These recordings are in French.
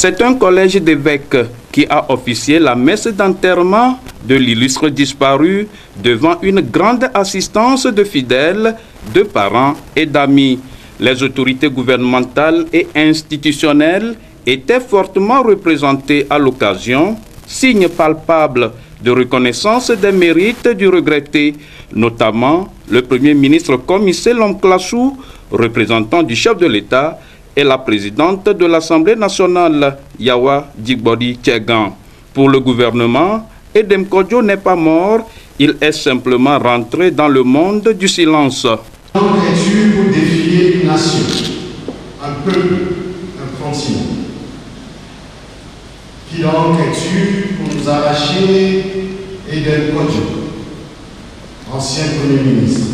C'est un collège d'évêques qui a officié la messe d'enterrement de l'illustre disparu devant une grande assistance de fidèles, de parents et d'amis. Les autorités gouvernementales et institutionnelles étaient fortement représentées à l'occasion, signe palpable de reconnaissance des mérites du regretté, notamment le Premier ministre Commissaire Lomklassou, représentant du chef de l'État, et la présidente de l'Assemblée nationale, Yawa Djigbodi Tchegan. Pour le gouvernement, Edem Kodjo n'est pas mort, il est simplement rentré dans le monde du silence. Donc es-tu pour défier une nation, un peuple, un continent? Qui donc es-tu pour nous arracher Edem Kodjo, ancien Premier ministre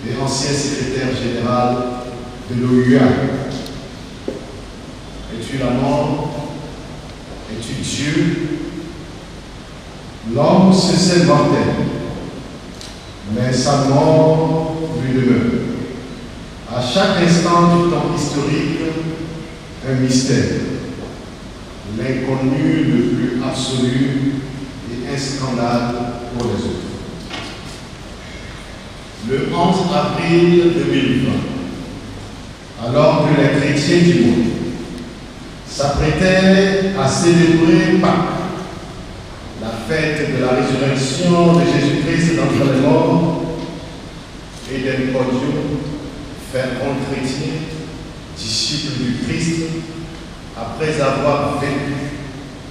et ancien secrétaire général de l'OUA? Es-tu la mort? Es-tu Dieu? L'homme se sait mortel, mais sa mort lui demeure. À chaque instant du temps historique, un mystère, l'inconnu le plus absolu et un scandale pour les autres. Le 11 avril 2020, alors que les chrétiens du monde s'apprêtaient à célébrer Pâques, la fête de la résurrection de Jésus-Christ d'entre les morts, Edem Kodjo, fervent chrétien, disciple du Christ, après avoir vécu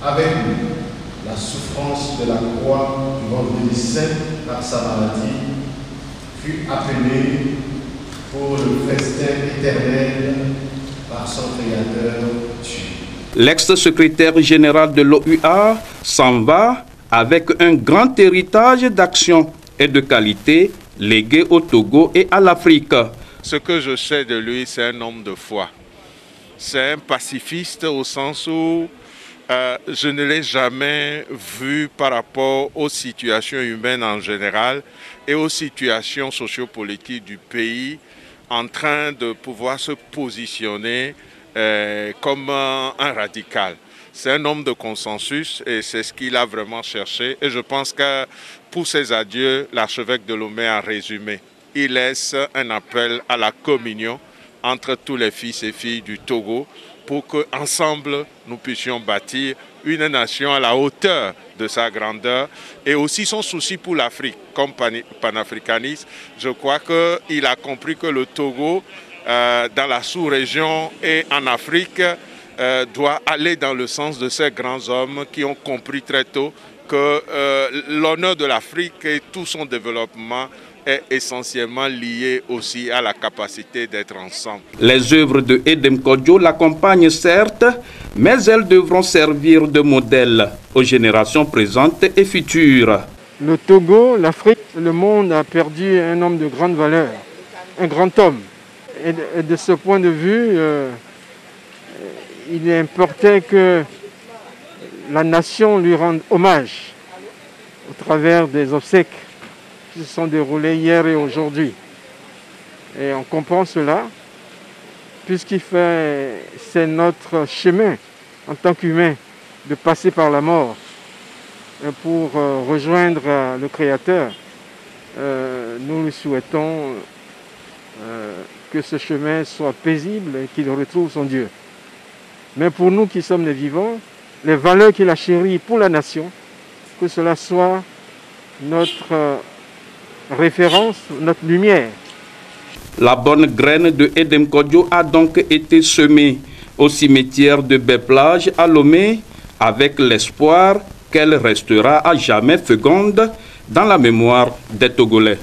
avec nous la souffrance de la croix du vendredi saint par sa maladie, fut appelé pour le festin éternel par son Créateur Dieu. L'ex-secrétaire général de l'OUA s'en va avec un grand héritage d'action et de qualité légué au Togo et à l'Afrique. Ce que je sais de lui, c'est un homme de foi. C'est un pacifiste au sens où je ne l'ai jamais vu par rapport aux situations humaines en général et aux situations sociopolitiques du pays en train de pouvoir se positionner comme un radical. C'est un homme de consensus et c'est ce qu'il a vraiment cherché. Et je pense que pour ses adieux, l'archevêque de Lomé a résumé. Il laisse un appel à la communion entre tous les fils et filles du Togo pour qu'ensemble nous puissions bâtir une nation à la hauteur de sa grandeur et aussi son souci pour l'Afrique. Comme panafricaniste, je crois qu'il a compris que le Togo, dans la sous-région et en Afrique, doit aller dans le sens de ces grands hommes qui ont compris très tôt que l'honneur de l'Afrique et tout son développement est essentiellement lié aussi à la capacité d'être ensemble. Les œuvres de Edem Kodjo l'accompagnent certes, mais elles devront servir de modèle aux générations présentes et futures. Le Togo, l'Afrique, le monde a perdu un homme de grande valeur, un grand homme. Et de ce point de vue, il importait que la nation lui rende hommage au travers des obsèques qui se sont déroulées hier et aujourd'hui. Et on comprend cela, c'est notre chemin en tant qu'humain de passer par la mort pour rejoindre le Créateur. Nous lui souhaitons que ce chemin soit paisible et qu'il retrouve son Dieu. Mais pour nous qui sommes les vivants, les valeurs qu'il a chéries pour la nation, que cela soit notre référence, notre lumière. La bonne graine de Edem Kodjo a donc été semée au cimetière de Baie-Plage à Lomé avec l'espoir qu'elle restera à jamais féconde dans la mémoire des Togolais.